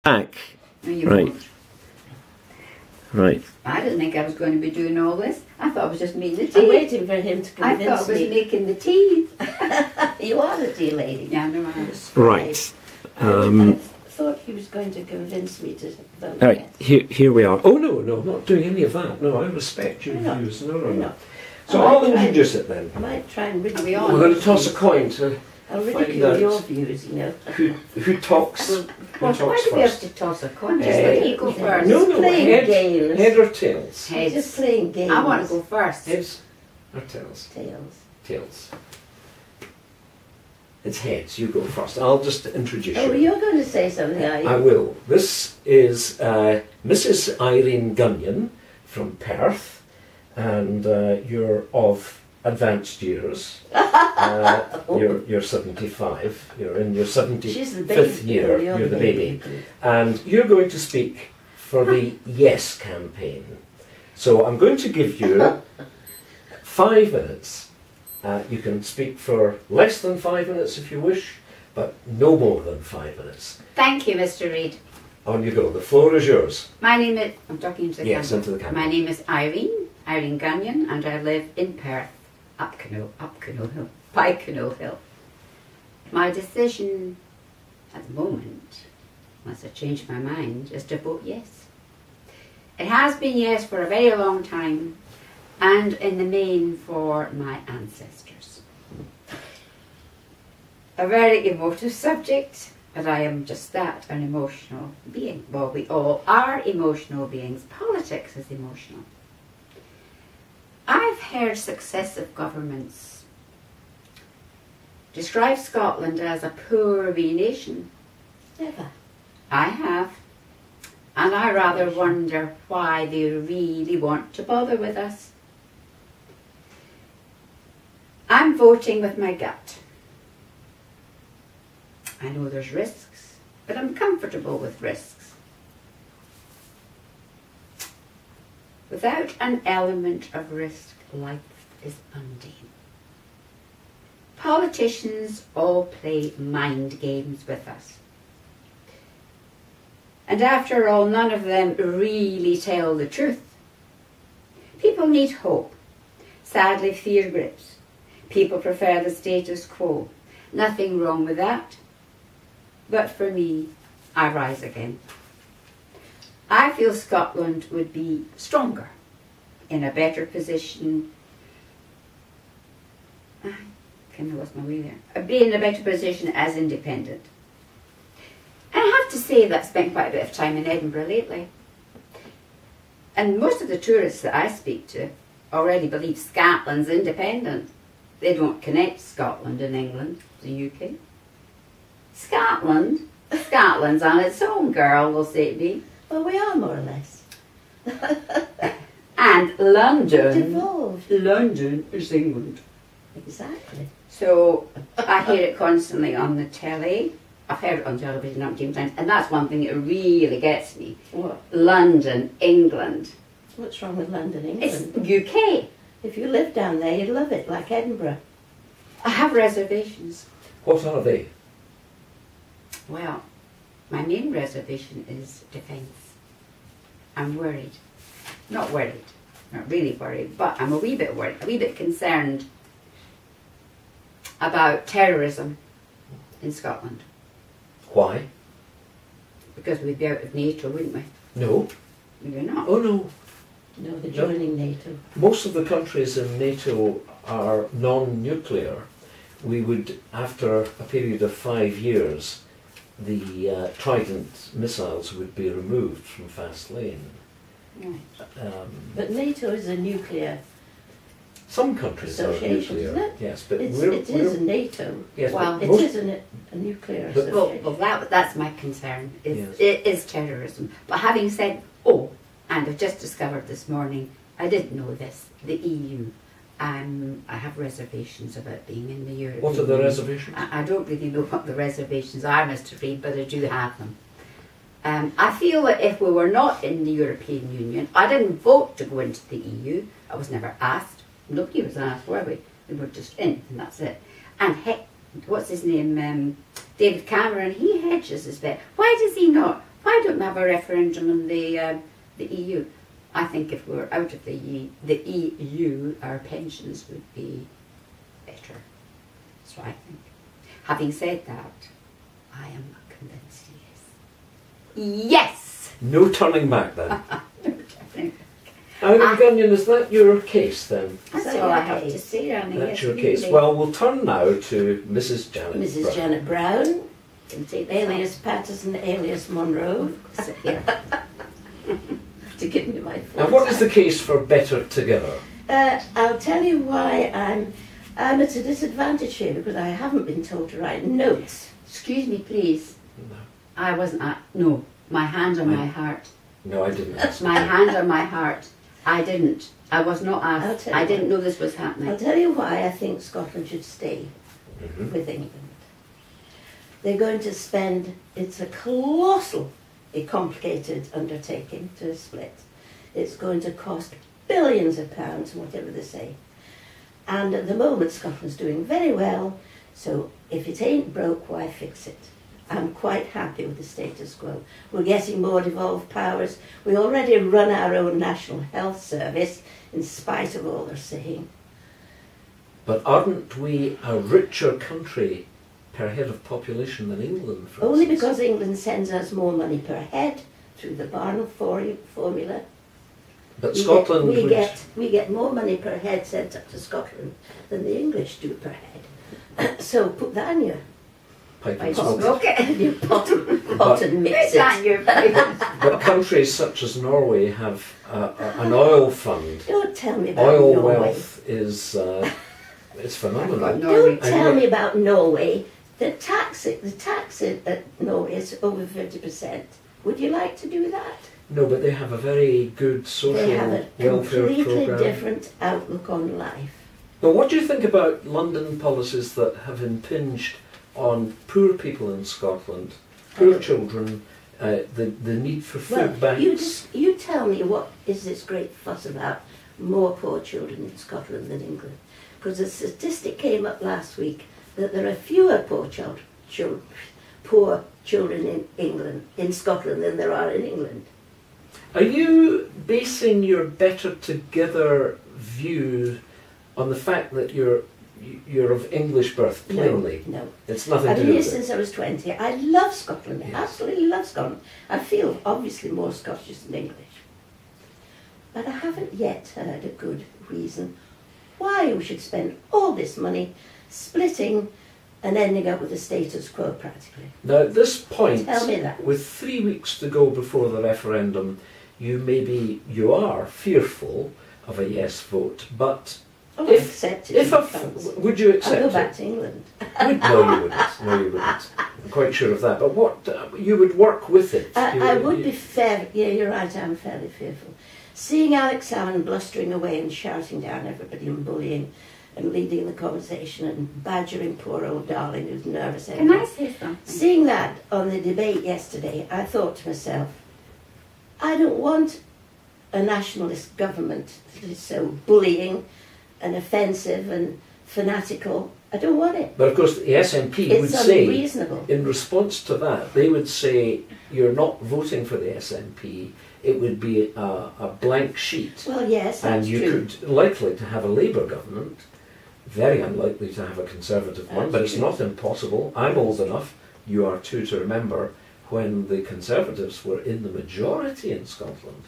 back. No, you Right. won't. Right. I didn't think I was going to be doing all this. I thought I was just making the I'm tea. waiting for him to I convince thought I was me. making the tea. You are the tea lady. Yeah, no, I was. Right. I thought he was going to convince me to vote All right. yes. Here we are. Oh no, I'm not doing any of that. No, I respect your Why not? views. No. Why not? So I I'll might try introduce it then. I might try and Are we ridicule. on? We're going to toss a coin to I'll find ridicule out your views, you know. who talks. Well, Who Why talks do we have first? to toss a coin? Just Eh, let me go first. No, playing head, games. head or tails? Heads. Just playing games. I want to go first. Heads or tails? Tails. Tails. It's heads. You go first. I'll just introduce Oh, you. you're going to say something, are you? I will. This is Mrs. Irene Gunyon from Perth, and you're of advanced years. You're 75. You're in your She's the 75th baby. year. You're the baby. And you're going to speak for the Yes campaign. So I'm going to give you 5 minutes. You can speak for less than 5 minutes if you wish, but no more than 5 minutes. Thank you, Mr. Reid. On you go. The floor is yours. My name is. I'm talking into the Yes, camera. into the camera. My name is Irene Gunyon, and I live in Perth, by Canoe Hill. My decision at the moment, unless I change my mind, is to vote yes. It has been yes for a very long time, and in the main for my ancestors. A very emotive subject, but I am just that, an emotional being. Well, we all are emotional beings. Politics is emotional. I've heard successive governments describe Scotland as a poor wee nation. Never. I have. And I rather wonder why they really want to bother with us. I'm voting with my gut. I know there's risks, but I'm comfortable with risks. Without an element of risk, life is mundane. Politicians all play mind games with us. And after all, none of them really tell the truth. People need hope. Sadly, fear grips. People prefer the status quo. Nothing wrong with that. But for me, I rise again. I feel Scotland would be stronger, in a better position. I kind of lost my way there. Be in a better position as independent. And I have to say that I've spent quite a bit of time in Edinburgh lately. And most of the tourists that I speak to already believe Scotland's independent. They don't connect Scotland and England, the UK. Scotland's on its own, girl, will say to me. Well, we are more or less. And London. Devolved. London is England. Exactly. So I hear it constantly on the telly. I've heard it on television umpteen times, and that's one thing that really gets me. What? London, England. What's wrong with London, It's England? UK. If you lived down there, you'd love it, like Edinburgh. I have reservations. What are they? Well, my main reservation is defence. I'm worried. Not worried. Not really worried, but I'm a wee bit worried, a wee bit concerned about terrorism in Scotland. Why? Because we'd be out of NATO, wouldn't we? No. We're not. Oh no. No, they're joining NATO. Most of the countries in NATO are non-nuclear. We would, after a period of 5 years, the Trident missiles would be removed from fast lane. Right. But NATO is a nuclear Some countries are association, nuclear. isn't it? Yes, but It we're is NATO. yes, Well, but It most, is a nuclear But- association. Well, that's my concern. Yes. It is terrorism. But having said, and I've just discovered this morning, I didn't know this, the EU. I have reservations about being in the European what are the Union. reservations? I don't really know what the reservations are, Mr. Reid, but I do have them. I feel that if we were not in the European Union, I didn't vote to go into the EU. I was never asked. Nobody was asked, were we? We were just in, and that's it. And what's his name? David Cameron, he hedges his bet. Why does he not? Why shouldn't have a referendum in the EU. I think if we were out of the EU, our pensions would be better. That's what I think. Having said that, I am convinced yes. Yes! No turning back then. Annie Gunyon, is that your case then? That's all I have to say, Annie. That's Yes, your case. really. Well, we'll turn now to Mrs. Janet Mrs. Brown. Janet Brown, Can take alias Patterson, alias Monroe. Sit here. To give me my full Now, what is the time. case for Better Together? I'll tell you why I'm at a disadvantage here, because I haven't been told to write notes. Excuse me, please. No, I wasn't at. No, my hand on my heart. no, I didn't ask. My hand on my heart. I didn't. I was not I'll asked. tell you I didn't why. know this was happening. I'll tell you why I think Scotland should stay Mhm. with England. They're going to spend, it's a colossal, a complicated undertaking to split. It's going to cost billions of pounds, whatever they say. And at the moment, Scotland's doing very well, so if it ain't broke, why fix it? I'm quite happy with the status quo. We're getting more devolved powers. We already run our own National Health Service, in spite of all they're saying. But aren't we a richer country per head of population than England, for Only instance? because England sends us more money per head through the Barnum formula. But Scotland we would... get more money per head sent up to Scotland than the English do per head. So put that in your pipe I and just smoke. smoke it. your pot and mix It's not it. your pipe. But countries such as Norway have an oil fund. Don't tell me about Oil Norway. wealth is phenomenal. I've got Norway. Don't tell And me about Norway. The tax at Norway is over 50%. Would you like to do that? No, but they have a very good social They have a welfare completely programme. different outlook on life. But what do you think about London policies that have impinged on poor people in Scotland, poor children, the need for food Well, banks? you tell me, what is this great fuss about more poor children in Scotland than England? Because a statistic came up last week that there are fewer poor children in Scotland than there are in England. Are you basing your Better Together view on the fact that you're of English birth, plainly? No. It's nothing I've to been do here with it. since I was 20. I love Scotland. I Yes. absolutely love Scotland. I feel obviously more Scottish than English. But I haven't yet heard a good reason why we should spend all this money splitting and ending up with the status quo practically. Now, at this point, Tell me that. with 3 weeks to go before the referendum, you are fearful of a yes vote, but Oh, If- I accept it. if in a, advance. would you I'll accept go it? back to England. No, you wouldn't. No, you wouldn't. I'm quite sure of that. But what you would work with it. I would be fair. Yeah, you're right. I'm fairly fearful. Seeing Alex Salmon blustering away and shouting down everybody and bullying and leading the conversation and badgering poor old darling who's nervous. Can I say something? Seeing that on the debate yesterday, I thought to myself, I don't want a nationalist government that is so bullying and offensive and fanatical. I don't want it. But of course, the SNP would It's say, unreasonable. in response to that, they would say, you're not voting for the SNP. It would be a blank sheet. Well, yes, And that's you true. could likely to have a Labour government, very unlikely to have a Conservative one, That's but it's true. not impossible. I'm old enough, you are too, to remember when the Conservatives were in the majority in Scotland.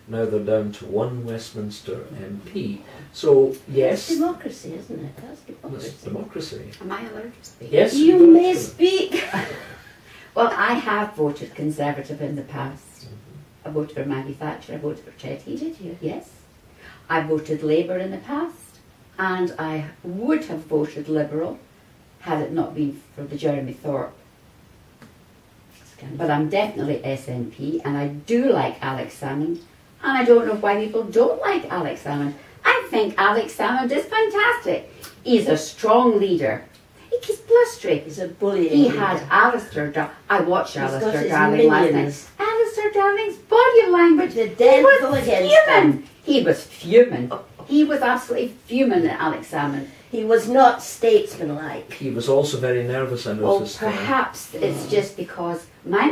Now they're down to one Westminster MP. So, yes, It's democracy, isn't it? That's it's democracy. democracy. Am I allowed to speak? Yes, You go may ahead. speak. Well, I have voted Conservative in the past. I voted for Maggie Thatcher. I voted for Chet Heath. Did you? Yes. I voted Labour in the past, and I would have voted Liberal had it not been for the Jeremy Thorpe. But I'm definitely SNP, and I do like Alex Salmond, and I don't know why people don't like Alex Salmond. I think Alex Salmond is fantastic. He's a strong leader. He's blustering. He's a bullying He leader. had Alistair I watched He's got Alistair his Darling last night. minions. Alistair Darling's body language. The He dead was go against fuming. them. He was fuming. He was absolutely fuming at Alex Salmond. He was not statesmanlike. He was also very nervous, I Well, noticed. perhaps it's just because my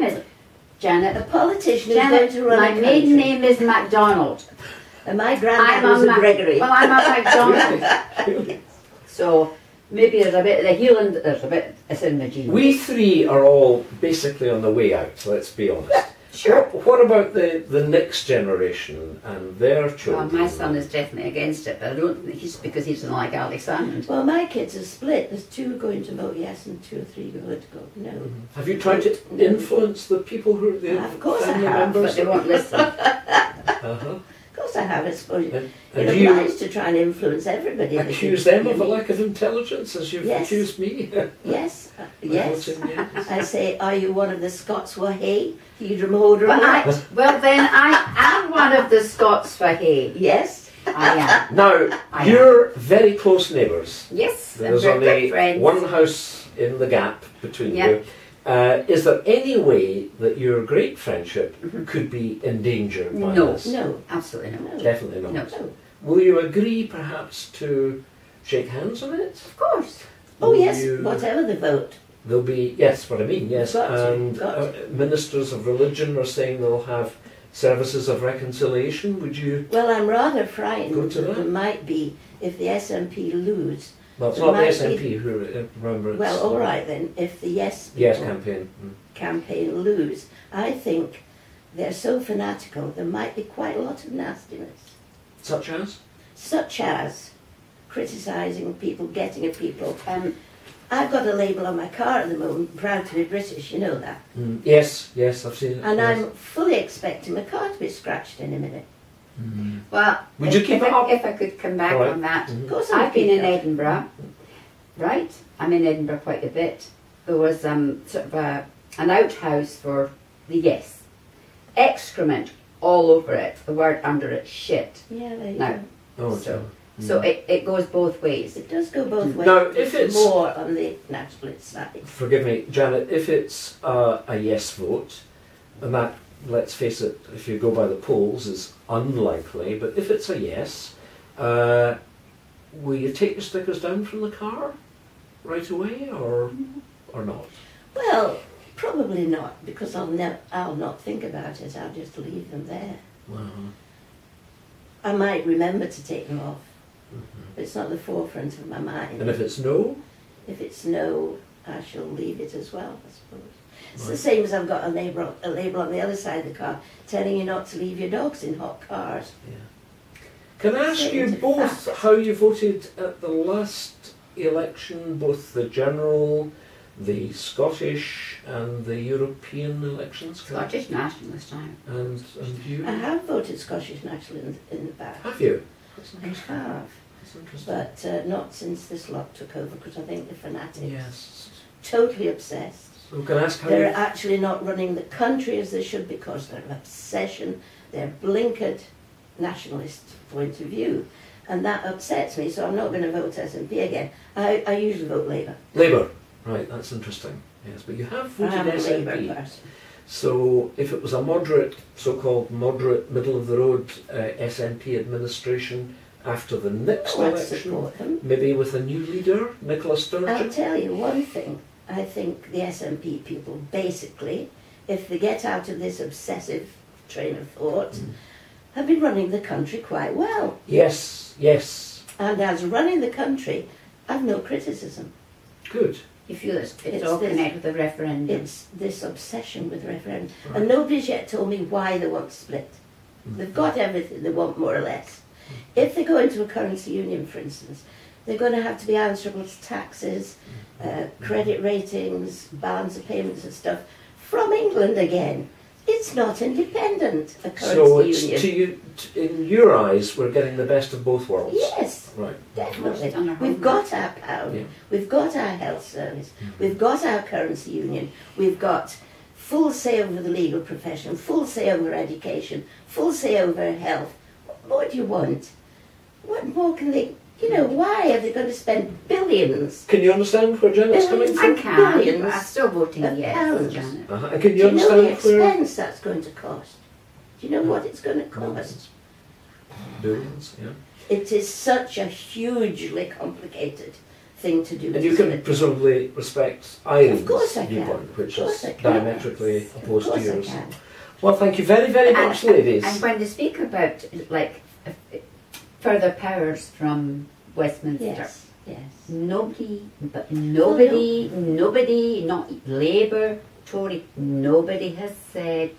Janet. A politician is Janet, going to run my a country. maiden name is MacDonald. And my granddad was a Gregory. Well, I'm a MacDonald. So maybe there's a bit of the healing, it's in the genes. We three are all basically on the way out, let's be honest. Sure. What about the next generation and their Well, children? my son is definitely against it, but I don't think because he doesn't like Alex Salmond. Well, my kids are split. There's 2 going to vote yes and 2 or 3 going to go no. Have you tried to influence the people who are the Of course I family have, members? But they won't listen. Uh-huh. Of course I have. I suppose And it do you applies to try and influence everybody. accuse them of a lack of intelligence as you've Yes. accused me? Yes, yes. Voting yes. I say, are you one of the Scots who hey? Hydromodrum? Well, then I am one of the Scots for hay. Yes. I am. Now, I you're very close neighbours. Yes, There's and we're good only friends. one house in the gap between Yeah. you. Is there any way that your great friendship could be endangered by No. this? No. Absolutely not. No. Definitely not. No. No. Will you agree perhaps to shake hands on it? Of course. Oh Will yes, you- whatever the vote. There'll be, yes, what I mean, yes. Got to, And got ministers of religion are saying they'll have services of reconciliation. Would you? Well, I'm rather Go frightened to that that. there might be, if the SNP lose, Well, it's There not the might SNP who remember it's well, all right then, if the yes Yes people campaign. campaign lose, I think they're so fanatical, there might be quite a lot of nastiness. Such as? Such as criticising people, getting at people. Um, I've got a label on my car at the moment, proud to be British, you know that. Yes, yes, I've seen it. And yes. I'm fully expecting my car to be scratched in a minute. well, Would you keep it up? if I could come back All right. on that. Of course I've been in Edinburgh. Edinburgh, right? I'm in Edinburgh quite a bit. There was sort of an outhouse for the yes. Excrement all over it. The word under it, shit. Yeah, there you No. go. Oh, So- dear. So it goes both ways. It does go both ways. Now, if it's- more on the nationalist side. Forgive me, Janet, if it's a yes vote, and that, let's face it, if you go by the polls, is unlikely, but if it's a yes, will you take the stickers down from the car right away, or not? Well, probably not, because I'll not think about it. I'll just leave them there. Wow. I might remember to take them off, but it's not the forefront of my mind. And if it's no? If it's no, I shall leave it as well, I suppose. It's the Right. same as I've got a label on the other side of the car telling you not to leave your dogs in hot cars. Can I ask you both how you voted at the last election, both the general, the Scottish and the European elections? Scottish nationalist time. And you? I have voted Scottish National in the past. Have you? That's I interesting. have, That's interesting. but not since this lot took over, because I think the fanatics Yes. totally obsessed. So can I ask how They're you... actually not running the country as they should, because they're an obsession, they're blinkered nationalist point of view. And that upsets me, so I'm not going to vote SNP again. I usually vote Labour. Labour. Right, that's interesting. Yes, but you have voted I'm a Labour SNP. person. So if it was a moderate, so-called moderate, middle-of-the-road SNP administration after the next Well, I'd election, support them. maybe with a new leader, Nicola I'll Sturgeon? tell you one thing. I think the SNP people, basically, if they get out of this obsessive train of thought, have been running the country quite well. Yes, yes. And as running the country, I've no criticism. Good. You feel it's It's all this- connected with the referendum. It's this obsession with referendum. Right. And nobody's yet told me why they want to split. They've got everything they want, more or less. If they go into a currency union, for instance, they're going to have to be answerable to taxes, credit ratings, balance of payments and stuff from England again. It's not independent, a currency So it's union. to you, in your eyes, we're getting the best of both worlds. Yes, Right. definitely. It's on our We've homework. got our pound, Yeah. we've got our health service, we've got our currency union, we've got full say over the legal profession, full say over education, full say over health. What more do you want? What more can they, why are they going to spend billions? Can you understand where Janet's coming Billions. from? I can, Billions but I'm still voting of yes, pounds. Janet. And can Do you you know the understand where... expense that's going to cost? Do you know what it's going to cost? Billions, yeah. It is such a hugely complicated thing to do. And with you can Scotland. presumably respect Ireland's Of course I can. viewpoint, which Of course is I can. diametrically Yes. opposed Of to course I yours. can. Well, thank you very, very much, ladies. And when they speak about like further powers from Westminster, Yes, yes. nobody, not Labour, Tory, nobody has said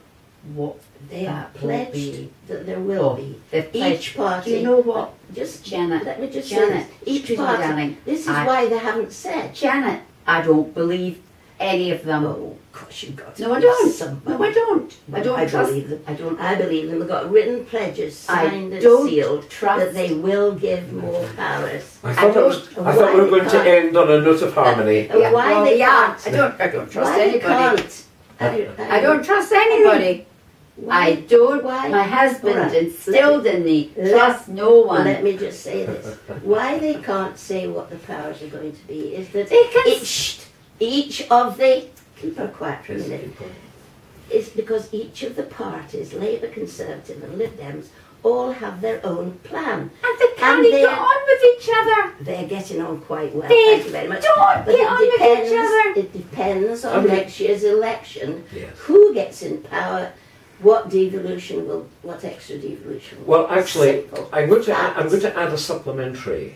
what They are that will pledged be. that there will be. They've pledged. Each party. Do you know what, Just Janet? let me just Janet, say this. Each excuse me, party. darling, This is I- why they haven't said. Janet, I don't believe any of them. Oh, gosh, you've got to No, I believe don't. somebody. No, I don't. I don't I trust. believe them. I don't. I believe them. They've got written pledges I signed and don't sealed trust. that they will give more powers. I thought why we were going to can't- end on a note of harmony. And why they can't. I don't trust Why they anybody. can't. I don't trust anybody. I don't. Why? My husband Alright. instilled in me, Let- trust no one. Let me just say this. Why they can't say what the powers are going to be is that They can each of the... Keep her quiet for a minute. It's because each of the parties, Labour, Conservative and Lib Dems, all have their own plan. And they can't And they get are- on with each other. They're getting on quite well, They thank you very much. don't But get on with each other. It depends I on mean- next year's election, Yes. who gets in power, what extra devolution will Well, actually, Simple. I'm going to Facts. add a supplementary.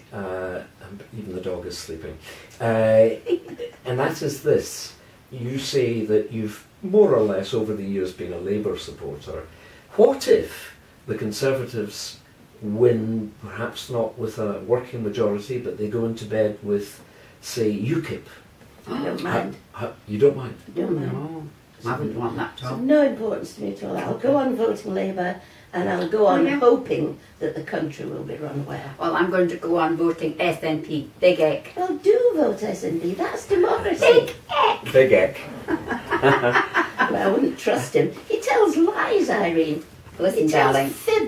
Even the dog is sleeping, and that is this. You say that you've more or less over the years been a Labour supporter. What if the Conservatives win, perhaps not with a working majority, but they go into bed with, say, UKIP? I don't mind. You don't mind? I don't mind. No, I wouldn't want that It's to. of no importance to me at all. I'll go on voting Labour and I'll go on yeah. hoping that the country will be run well. Well, I'm going to go on voting SNP. Big egg. Well, do vote SNP. That's democracy. Big egg. Big egg. Well, I wouldn't trust him. He tells lies, Irene. Listen, He tells darling. fibs.